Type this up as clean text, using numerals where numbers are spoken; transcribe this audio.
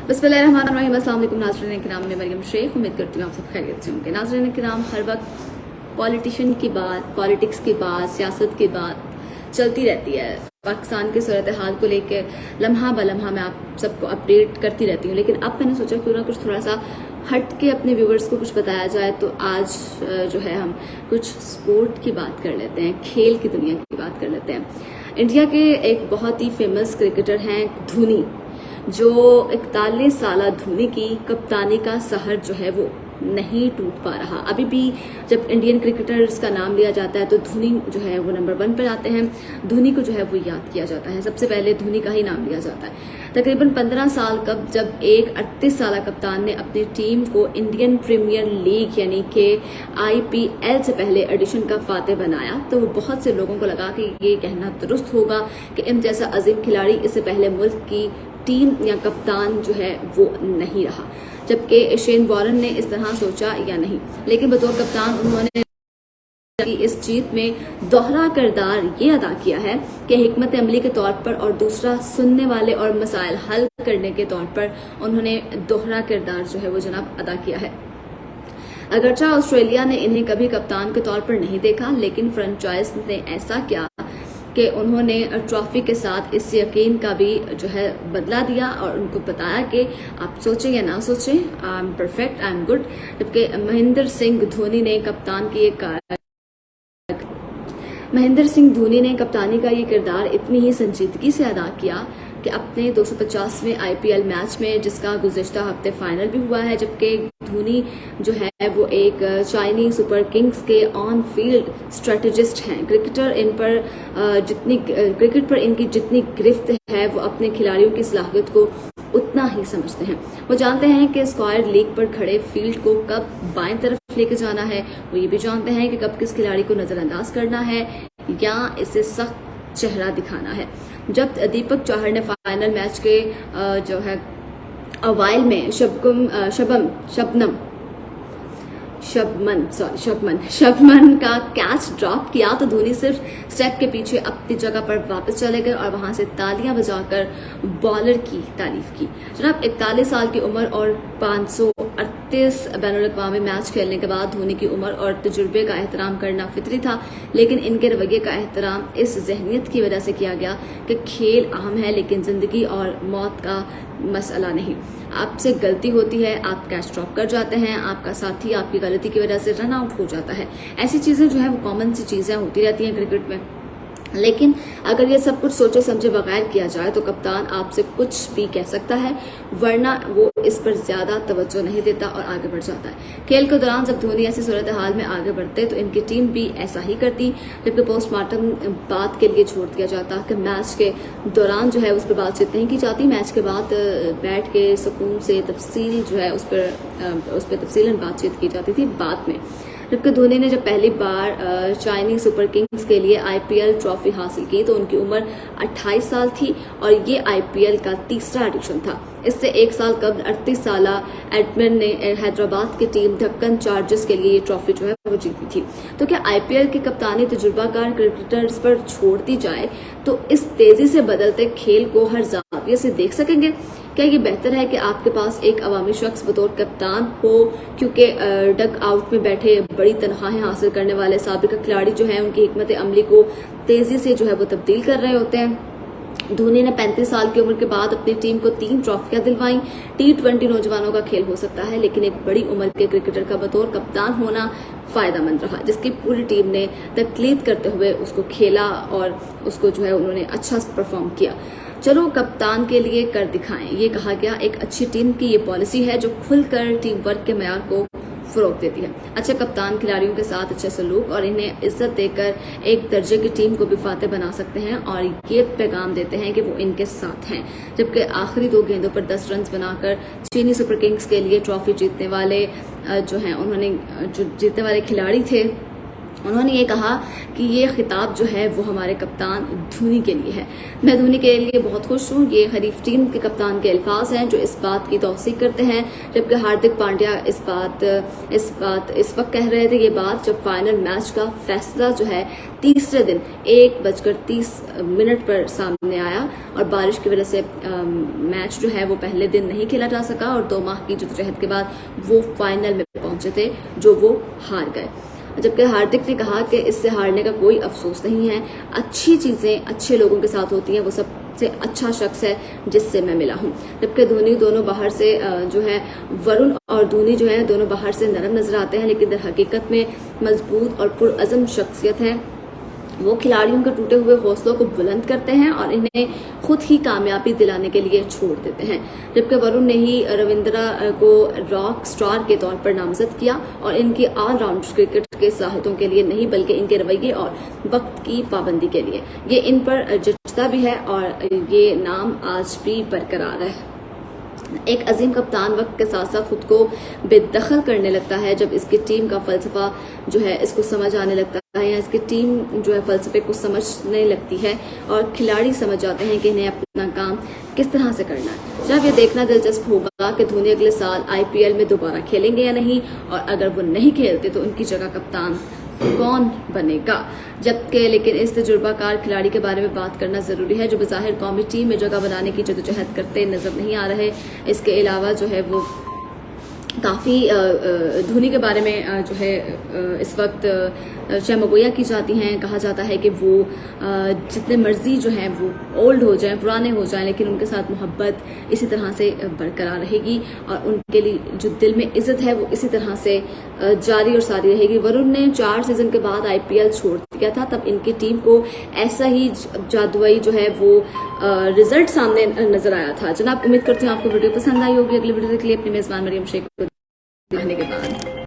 बिस्मिल्लाहिर्रहमानिर्रहीम। अस्सलाम वालेकुम नाज़रीन किराम, मैं मरियम शेख। उम्मीद करती हूँ आप सब खैरियत से होंगे। नाज़रीन किराम, हर वक्त पॉलिटिशियन की बात, पॉलिटिक्स की बात, सियासत की बात चलती रहती है। पाकिस्तान की सूरत हाल को लेकर लम्हा ब लम्हा मैं आप सबको अपडेट करती रहती हूँ, लेकिन अब मैंने सोचा क्यों ना कुछ थोड़ा सा हट के अपने व्यूवर्स को कुछ बताया जाए। तो आज जो है हम कुछ स्पोर्ट की बात कर लेते हैं, खेल की दुनिया की बात कर लेते हैं। इंडिया के एक बहुत ही फेमस क्रिकेटर हैं धोनी, जो 41 साल धोनी की कप्तानी का सहर जो है वो नहीं टूट पा रहा। अभी भी जब इंडियन क्रिकेटर्स का नाम लिया जाता है तो धोनी जो है वो नंबर 1 पर आते हैं। धोनी को जो है वो याद किया जाता है, सबसे पहले धोनी का ही नाम लिया जाता है। तकरीबन 15 साल कब जब एक 38 साल कप्तान ने अपनी टीम को इंडियन प्रीमियर लीग यानी कि IPL से पहले एडिशन का फाते बनाया, तो बहुत से लोगों को लगा कि ये कहना दुरुस्त होगा कि इन जैसा अजीम खिलाड़ी इससे पहले मुल्क की टीम या कप्तान जो है वो नहीं रहा, जबकि शेन वॉरन ने इस तरह सोचा या नहीं। लेकिन बतौर कप्तान उन्होंने इस जीत में दोहरा किरदार ये अदा किया है कि हिकमत अमली के तौर पर और दूसरा सुनने वाले और मसाइल हल करने के तौर पर उन्होंने दोहरा किरदार जो है वो जनाब अदा किया है। अगरचा ऑस्ट्रेलिया ने इन्हें कभी कप्तान के तौर पर नहीं देखा, लेकिन फ्रेंचाइज ने ऐसा किया कि उन्होंने ट्रॉफी के साथ इस यकीन का भी जो है बदला दिया और उनको बताया कि आप सोचें या ना सोचें, I am perfect, I am good. जबकि महेंद्र सिंह धोनी ने कप्तानी का ये किरदार इतनी ही संजीदगी से अदा किया कि अपने 250वें IPL मैच में, जिसका गुज़िश्ता हफ्ते फाइनल भी हुआ है, जबकि धोनी जो है वो एक चाइनीज सुपर किंग्स के ऑन फील्ड स्ट्रेटेजिस्ट हैं। क्रिकेट पर इनकी जितनी गिरफ्त है वो अपने खिलाड़ियों की सलाहियत को उतना ही समझते हैं। वो जानते हैं कि स्क्वायर लीग पर खड़े फील्ड को कब बाएं तरफ लेके जाना है। वो ये भी जानते हैं कि कब किस खिलाड़ी को नजरअंदाज करना है या इसे सख्त चेहरा दिखाना है। जब दीपक चाहर ने फाइनल मैच के जो है अवाइल में शबमन का कैच ड्रॉप किया तो धोनी सिर्फ स्टेप के पीछे अपनी जगह पर वापस चले गए और वहां से तालियां बजाकर बॉलर की तारीफ की। जनाब 41 साल की उम्र और 538 बैनुल-अक़वामी मैच खेलने के बाद धोनी की उम्र और तजुर्बे का एहतराम करना फितरी था, लेकिन इनके रवैये का एहतराम इस जहनियत की वजह से किया गया कि खेल अहम है लेकिन जिंदगी और मौत का मसला नहीं। आपसे गलती होती है, आप कैच ड्रॉप कर जाते हैं, आपका साथी आपकी गलती की वजह से रन आउट हो जाता है। ऐसी चीजें जो है वो कॉमन सी चीजें होती रहती हैं क्रिकेट में। लेकिन अगर ये सब कुछ सोचे समझे बगैर किया जाए तो कप्तान आपसे कुछ भी कह सकता है, वरना वो इस पर ज्यादा तवज्जो नहीं देता और आगे बढ़ जाता है। खेल के दौरान जब धोनी ऐसी सूरत हाल में आगे बढ़ते तो इनकी टीम भी ऐसा ही करती, जबकि पोस्टमार्टम बात के लिए छोड़ दिया जाता कि मैच के दौरान जो है उस पर बातचीत नहीं की जाती। मैच के बाद बैठ के सुकून से तफसील जो है उस पर तफसीलन बातचीत की जाती थी बाद में। जबकि धोनी ने जब पहली बार चाइनीज सुपर किंग्स के लिए IPL ट्रॉफी हासिल की तो उनकी उम्र 28 साल थी और ये IPL का तीसरा एडिशन था। इससे एक साल कबल 38 साल एडमन ने हैदराबाद की टीम ढक्कन चार्जर्स के लिए ये ट्रॉफी जो है वो जीती थी। तो क्या IPL की कप्तानी तजुर्बाकार क्रिकेटर्स पर छोड़ दी जाए तो इस तेजी से बदलते खेल को हर जाविये से देख सकेंगे? क्या ये बेहतर है कि आपके पास एक अवामी शख्स बतौर कप्तान हो, क्योंकि डक आउट में बैठे बड़ी तनख्वाहें हासिल करने वाले साबिक खिलाड़ी जो हैं उनकी हिकमत अमली को तेजी से जो है वो तब्दील कर रहे होते हैं। धोनी ने 35 साल की उम्र के बाद अपनी टीम को 3 ट्रॉफियां दिलवाई। T20 नौजवानों का खेल हो सकता है, लेकिन एक बड़ी उम्र के क्रिकेटर का बतौर कप्तान होना फायदेमंद रहा, जिसकी पूरी टीम ने तकलीद करते हुए उसको खेला और उसको जो है उन्होंने अच्छा परफॉर्म किया। चलो कप्तान के लिए कर दिखाएं, ये कहा गया। एक अच्छी टीम की ये पॉलिसी है जो खुलकर टीम वर्क के मयार को फरोग देती है। अच्छे कप्तान खिलाड़ियों के साथ अच्छे सलूक और इन्हें इज्जत देकर एक दर्जे की टीम को भी फातेह बना सकते हैं और ये पैगाम देते हैं कि वो इनके साथ हैं। जबकि आखिरी 2 गेंदों पर 10 रन बनाकर चीनी सुपर किंग्स के लिए ट्रॉफी जीतने वाले जो हैं उन्होंने जो जीतने वाले खिलाड़ी थे उन्होंने ये कहा कि ये खिताब जो है वो हमारे कप्तान धोनी के लिए है। मैं धोनी के लिए बहुत खुश हूँ। ये हरीफ टीम के कप्तान के अल्फाज हैं जो इस बात की तौसीक करते हैं, जबकि हार्दिक पांड्या इस वक्त कह रहे थे ये बात जब फाइनल मैच का फैसला जो है तीसरे दिन 1:30 पर सामने आया और बारिश की वजह से मैच जो है वो पहले दिन नहीं खेला जा सका और 2 माह की जद्दोजहद के बाद वो फाइनल में पहुंचे थे जो वो हार गए। जबकि हार्दिक ने कहा कि इससे हारने का कोई अफसोस नहीं है, अच्छी चीजें अच्छे लोगों के साथ होती हैं, वो सबसे अच्छा शख्स है जिससे मैं मिला हूं। जबकि धोनी दोनों बाहर से जो है वरुण और धोनी जो है दोनों बाहर से नरम नजर आते हैं, लेकिन दर हकीकत में मजबूत और पुरअज़म शख्सियत है। वो खिलाड़ियों के टूटे हुए हौसलों को बुलंद करते हैं और इन्हें खुद ही कामयाबी दिलाने के लिए छोड़ देते हैं। जबकि वरुण ने ही रविंद्रा को रॉक स्टार के तौर पर नामजद किया और इनकी ऑलराउंड क्रिकेट के सलाहियतों के लिए नहीं बल्कि इनके रवैये और वक्त की पाबंदी के लिए। ये इन पर जचता भी है और ये नाम आज भी बरकरार है। एक अजीम कप्तान वक्त के साथ साथ खुद को बेदखल करने लगता है जब इसकी टीम का फलसफा जो है इसको समझ आने लगता है या इसकी टीम जो है फलसफे को समझने लगती है और खिलाड़ी समझ जाते हैं कि इन्हें अपना काम किस तरह से करना है। जब ये देखना दिलचस्प होगा कि धोनी अगले साल IPL में दोबारा खेलेंगे या नहीं, और अगर वो नहीं खेलते तो उनकी जगह कप्तान कौन बनेगा। जबकि लेकिन इस तजुर्बाकार खिलाड़ी के बारे में बात करना जरूरी है जो बज़ाहिर कौमी टीम में जगह बनाने की जद्दोजहद करते नजर नहीं आ रहे। इसके अलावा जो है वो काफ़ी धोनी के बारे में जो है इस वक्त शमगोया की जाती हैं। कहा जाता है कि वो जितने मर्जी जो हैं वो ओल्ड हो जाएं, पुराने हो जाएं, लेकिन उनके साथ मोहब्बत इसी तरह से बरकरार रहेगी और उनके लिए जो दिल में इज्जत है वो इसी तरह से जारी और सारी रहेगी। वरुण ने 4 सीजन के बाद IPL छोड़ दिया था, तब इनकी टीम को ऐसा ही जादुई जो है वो रिजल्ट सामने नजर आया था। जनाब, उम्मीद करती हूँ आपको वीडियो पसंद आई होगी। अगली वीडियो के लिए अपनी मेजबान मरियम शेख को देखने के बाद